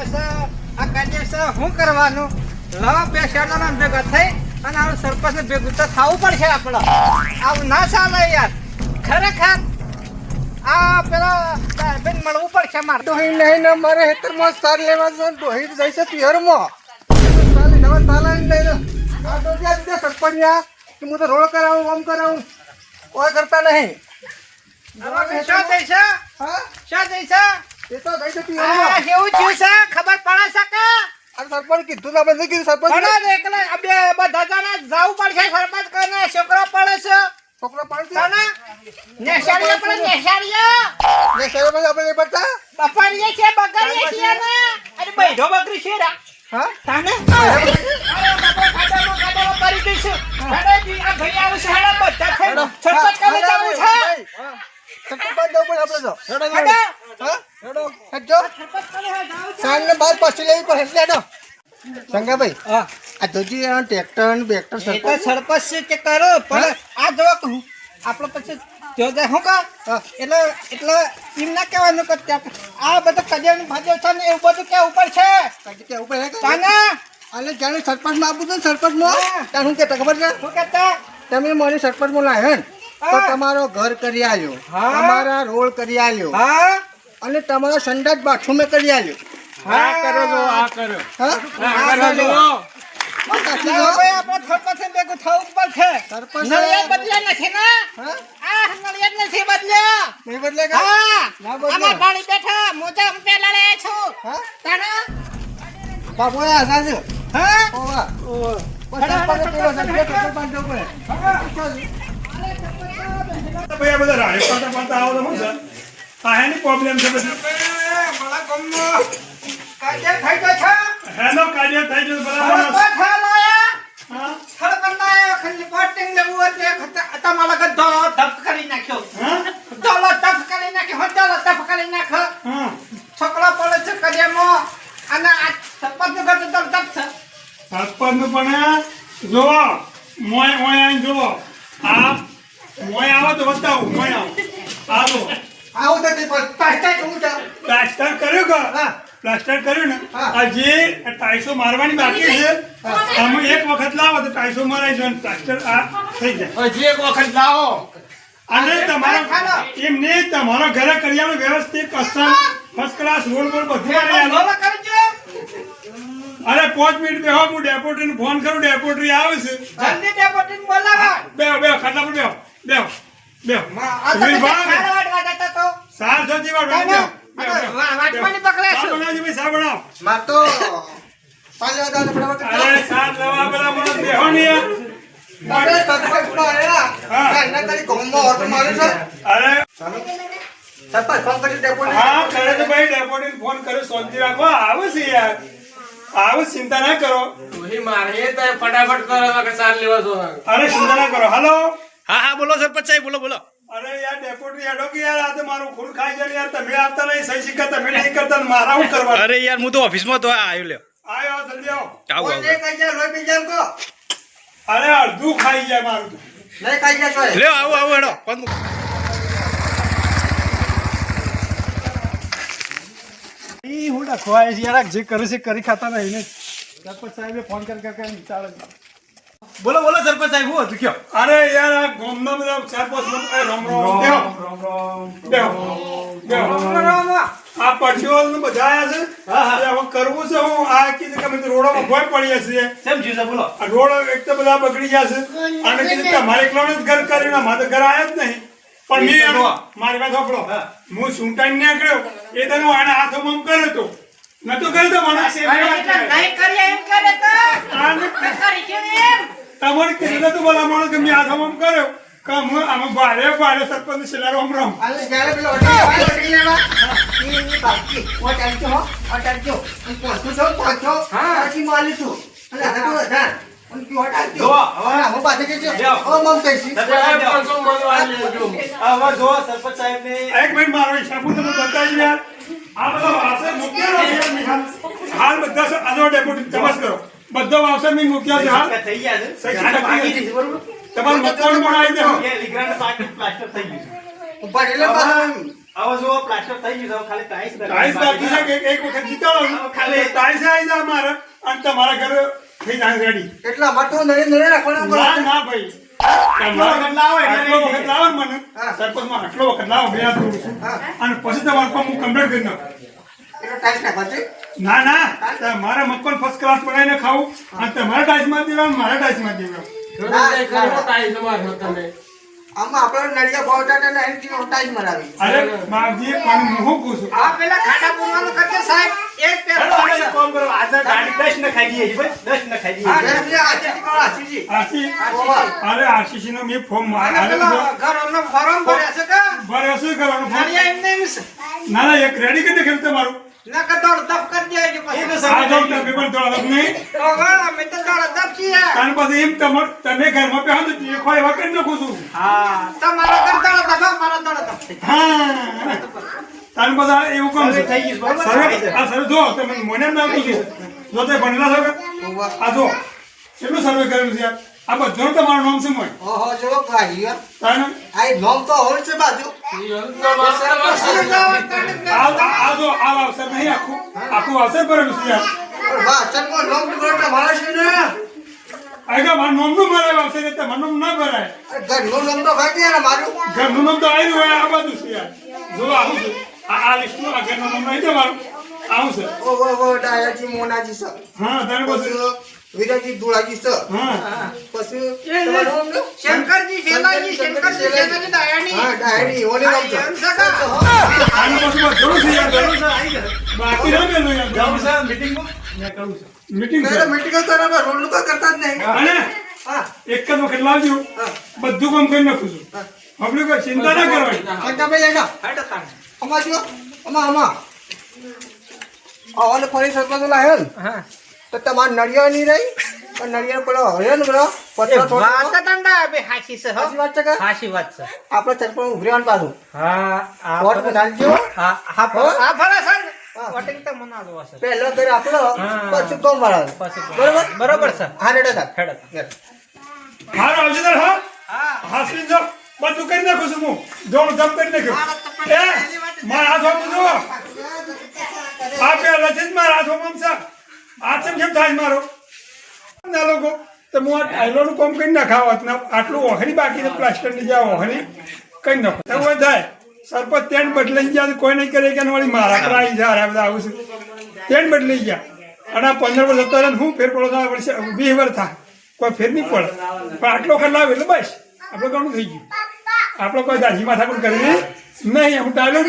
શું કરવાનું લવ બે શેરડાના ભેગા થઈ અને આ સરપંચને ભેગું તો થવું પડશે આપણે આવું ના ચાલે યાર ખરેખર આ પેલા બેન મળવું પડશે મારે ડોહી નહીં ને મારે હેતરમાં સાર લેવા છે ડોહી જઈશે પિયરમાં સાલી નવા સાલા નહીં ને આ તો ત્યાં દીધા સરપંચિયા કે હું તો રોડ કરાવું આમ કરાવું કોઈ કરતા નહીં શું જઈશે હા શું જઈશે એ તો જઈશે પિયરમાં કેવું થયું છે ખબર પડે છે કે આ સરપંચ કીધું ના બંધ કીધું સરપંચ એકલા બે બધા જણા જવું પડશે સરપંચ કરીને છોકરો પડે છે છોકરો પાડતી તને નેસાડીએ પડે નેસાડીએ ને સાહેબ આપણે નહીં પડતા બફારીએ છે બગડીએ છીએ ને અરે બૈઠો બકરી છે રા હા તાને અરે ખાડામાં કરી દઈશું અરે જી આ ભાઈ આવું છે હાડા બધા થઈ સરપંચ કામે જવું છે સરપંચ જવું પડે આપણે તો હાડા હા હેડો હેડો સરપંચ કામે જાવ છે સાંજને બાર પાછી લેવી પડે એટલે હેડો સંગાભાઈ હા આ જોજી આ ટ્રેક્ટર ને બેક્ટર એ તો સરપંચ સરપંચ છે કે કરો પણ આ જો કહું આપણે પછી જો જાય હું કા એટલે એમ ના કહેવાનું કે આ બધું કડિયાનું ભાજ્યો છે ને એવું બધું કેવું પડશે કે ઉપર હે કે તાને અને જાણે સરપંચમાં આપું છું સરપંચમાં ત્યાં શું કહેતા ખબર છે શું કહેતા તમે મને સરપંચમાં લાવ્યો ને તો હા. તમારો ઘર કરી આલ્યો હા. તમારા રોડ કરી આલ્યો હા અને તમારો સંડાસ બાથરૂમે કરી આલ્યો હા કરો જો આ હા કરો જો સાચી ના જો? ભાઈ આપણે સરપંચ ભેગું થવું જ પડશે સરપંચ નળિયા બદલ્યા નથી ને હા આ નળિયા નથી બદલ્યા નહીં બદલે કે હા ના બદલે. આમાં પાણી બેઠા મોજા પેલા લે છું હા તાને બાપુ આ સાચું હા ઓવા સરપંચ પેલો સરપંચ જવું પડે ભાઈ આ બધા રાડે પાટા પાટા આવો તો શું છે આ હેની પ્રોબ્લેમ છે બધી મારા ગમનો કાજે થઈ ગયો છે હેનો કાર્ય થઈ ગયો બરાબર સરપંચ હાલાયા હા સરપંચના ખાલી પોટિંગ લેવું એટલે તમારા ગધો ધપ કરી નાખ્યો હા ડોલો ધપ કરી નાખ્યો ડોલો ધપ કરી નાખ્યો હા છોકરો પડે છે કડિયામાં અને આ સરપંચનું ઘર તો ધપ છે સરપંચ પણ જોવો મોય આવીને જોવો આ મોય આવો તો બતાવું મોય આવો આવું તો તે પાસ્તા કેવું છે પ્લાસ્ટર કર્યું કે હા પ્લાસ્ટર કર્યું ને હા. આ જે ટાઈસો મારવાની બાકી છે તમે એક વખત લાવો તો ટાઈસો મરાઈ જાય અને પ્લાસ્ટર આ થઈ જાય હજી એક વખત લાવો અને તમારો એમને તમારો ઘરે કરિયાણું વ્યવસ્થિત કસ્ટમ ફર્સ્ટ ક્લાસ રોડ પર બધું કરી આલો. ડોલો કરજો અરે 5 મિનિટ બેહો હું ડેપોટીને ફોન કરું ડેપોટી આવે છે જલ્દી ડેપોટીને બોલાવો બેહો ખાટલા પર બેહો બેહો બેહો આ તો પછી ખારવાડવા જતા તો સાર સજી વાળો કાનો? વાંચવાની પકડે છે. ભાઈ સા બનાવ માર તો પાલે વાદા બરાબર અરે સાર લવા પેલા મને બેહો ને યાર. અરે સરપંચ માર્યા હા. એના કરી ગોમમાં ઓટો માર્યો છે અરે સરપંચ ફોન કરી ડેપોટી હા કરે તો ભાઈ ડેપોટીને ફોન કર્યો શાંતિ રાખો આવે છે યાર આવું ચિંતા ના કરો ફટાફટ કરો કે સાર લેવા જો અરે ચિંતા ના કરો હાલો હા હા બોલો સરપંચ સાહેબ બોલો બોલો અરે યાર ડેપોટી હેડો કે યાર આ તો મારું ખૂન ખાઈ જાય ને યાર તમે આવતા નહીં સહી સિક્કા તમે નહીં કરતા ને મારા શું કરવા અરે યાર હું તો ઓફિસમાં તો આવ્યો લ્યો આયો જલ્દી આવો આવું કોઈ નહીં ખાઈ જાય લોહી પી જાય કો અરે અડધું ખાઈ જાય મારું તો. નહીં ખાઈ જાય કોઈ લ્યો આવું હેડો ફોન મૂકો. ઈ હું ડખવાય છે યાર જે કરે છે કરી ખાતા નહીં ને સરપંચ સાહેબે ફોન કરી ચાલે બોલો બોલો સરપંચ સાહેબ હું હતું કયો અરે યાર આ ગામના બધા ચાર પાંચ લોકો એ રામ રામ બેહો બેહો આ પટીઓલ ને બધા આયા છે હવે કરવું છે હું આ કીધું કે અમે તો રોડોમાં ભોય પડી હશે કેમ છે બોલો આ રોડ એક તો બધા બગડી ગયા છે અને કીધું કે મારે એકલાને જ ઘર કરીને મારે તો ઘર આયા જ નહીં પણ મારી વાત સાંભળો હું સૂંટાઈને નીકળ્યો એ તને આના હાથોમાં આમ કર્યો તો નતો કર્યો તો મને નહીં કરીએ એમ કરે તો કરી કેમ એમ તમારે કીધું તો બોલા માણસ કે મેં હાથોમાં આમ કર્યો કે હું આમાં ભારે સરપંચ છેલ્લા રામ રામ આલે જ્યારે પેલો ઓટો કરી લેવા ઈ બાકી ઓ ચાલજો હો ઓ ચાલજો અને પહોંચું છો પહોંચો પછી માલી છું અને આ તો હજાર અને કી ઓટાલજો હા હું પાસે કે ઓ મમ કઈસી આવા જો સરપંચ સાહેબ ને એક મિનિટ મારો હિસાબ હું તમને બતાવી યાર આ બધો વાસણ મૂકેલો છે યાર મિહાલ. હાલ બધા આજો ડેપ્યુટી તપાસ કરો બધો વાસણ મેં મૂક્યા છે હાલ થઈ ગયા છે સહી સિક્કા બાકી છે બરોબર તમારું મકાન પણ આવી દેહો લીગ્રાન્ડ પાકી પ્લાસ્ટર થઈ ગયું છે ઉપર એટલે પાછું હવે જો પ્લાસ્ટર થઈ ગયું છે, ખાલી ટાઈસ ટાઈસ બાકી છે કે એક વખત જીતાડો ખાલી ટાઈસ આવી જાય મારે અને તમારા ઘરે થઈ જાય રેડી. એટલા માટે નડે રાખવાનું ના ના ભાઈ આટલો વખત લાવો ને મને સરપંચમાં આટલો વખત લાવો બે હાથ જોડું છું. અને પછી તમારું કામ હું કમ્પ્લીટ કરી નાખું. ટાઈસ નાખવા છે. ના ના મારા મકાન ફર્સ્ટ ક્લાસ બનાવીને ખાવું અને તમારા ટાઈસમાં દેવા મારા ટાઈસમાં દેવા. આમાં આપણે નડિયા પહોંચાડે ને એની ટાઈસ મરાવી. અરે બાપજી પણ હું કહું છું આ પેલા ખાડા પૂરવાનું કરજે સાહેબ એક પેલો કામ કરો આજે ગાડી 10 ન ખાઈ દઈએ ભાઈ 10 ન ખાઈ દઈએ. આશી અરે આશીષ નો મેં ફોર્મ પેલો ઘરનો ફોર્મ ભર્યા છે કે ભરે શું કરવાનું ફોર્મ? નડિયા એમને એમ છે. ના ના એક રેડી કરી ખેલ તમારું ના કે દોડ દબ કરી દેજો પછી આ જો તમે પણ થોડા નહીં તો વાહ અમે તો દોડ દબ છીએ. કારણ પછી એમ તમે ઘરમાં પહેરો તો એ કોઈ એવા કરી નાખું છું. હા તમારા ઘર દોડ દબ મારા દોડ દબ છે. હા તાન બધા એવું કામ છે થઈ ગયું બરાબર? સર્વે આ સર્વે જો તમે મને એમ ના પૂછો જો તે ભણેલા છો કે આ જો કેટલું સર્વે કરેલું છે આ બધું તમારું નામ શું હોય ઓહો જો ભાઈ તાન આ નોમ તો હોય છે બાજુ. આ જો આ અવસર નહીં આખું અવસર ભરેલું છે યાર. પણ વાહ ચલમાં નોમ તો મારા છે ને. આગળ મારું નામનું ભરાય અવસર એટલે મારું નામ ના ભરાય. અરે ઘરનું નોમ તો ભાઈ યાર મારું. ઘરનું નામ તો આવ્યું હોય આ બધું છે યાર. જો આવું છે આ લિસ્ટમાં આ ઘરનું નામ નહીં તમારું આવું છે. ઓ ડાયાજી મોનાજી છે. હા તારે પછી પછી વિરાજી ધુળાજી છે. હા પછી તમારું નામ શું? શંકરજી શેલાજી શંકરજી શેલાજી દાયાની હા ડાયરી ઓલી નામ છે. આનું પછી બધું છે યાર. બાકી ના બેનો યાર મીટિંગ છે મીટિંગ તો બરાબર રોડ લુકા કરતા જ નહીં. અને હા એક જ વખત લાવજો બધું કામ કરી નાખું છું આપણે કોઈ ચિંતા ના કરવાની. કાકા ભાઈ એના હાડો તાણ. અમાર જો આમાં ઓલે ફરી સરપંચ લાયો ને હા તો તમાર નડિયા નહીં રહી પણ નડિયા પેલો હર્યો ને પેલો પતરા થોડો વાત તંડા બે હાસી છે હો સાચી વાત છે કે હાસી વાત છે. આપણે સરપંચ ઉભરેવાનું પાછું હા વોટ બનાવજો. હા હા ફરા સર વોટિંગ તો મનાલો હશે. પહેલો ઘર આપણો હા. પછી કોમ વાળા પછી બરોબર બરોબર છે. હા રેડો તાર હેડો. હાર આવશે તાર હા હા હાસવી જો બધું કરી નાખું છું હું જોડ જપ કરી નાખ્યું એ મારા હાથ જો આ પેલા છે જ મારા હાથમાં છે હાથ કેમ થાય મારો ના લોકો તો હું આ ટાઈલોનું કામ કરી નાખાવત ને આટલું ઓહરી બાકી છે પ્લાસ્ટરની જ્યાં ઓહરી કરી નાખો તો એવું થાય સરપંચ ટેન્ટ બદલાઈ ગયા તો કોઈ નહીં કરે કે વળી મારા કરાવી જાય બધા આવું છે ટેન્ટ બદલાઈ ગયા અને આ 15 વર્ષ જતો રહે ને હું ફેર પડો થાય 20 વર્ષ થાય કોઈ ફેર નહીં પડે પણ આટલો વખત લાવે એટલે બસ આપણે ઘણું થઈ ગયું આપણે કોઈ દાજી માથા પણ કરવી નહીં હું ટાઈલોર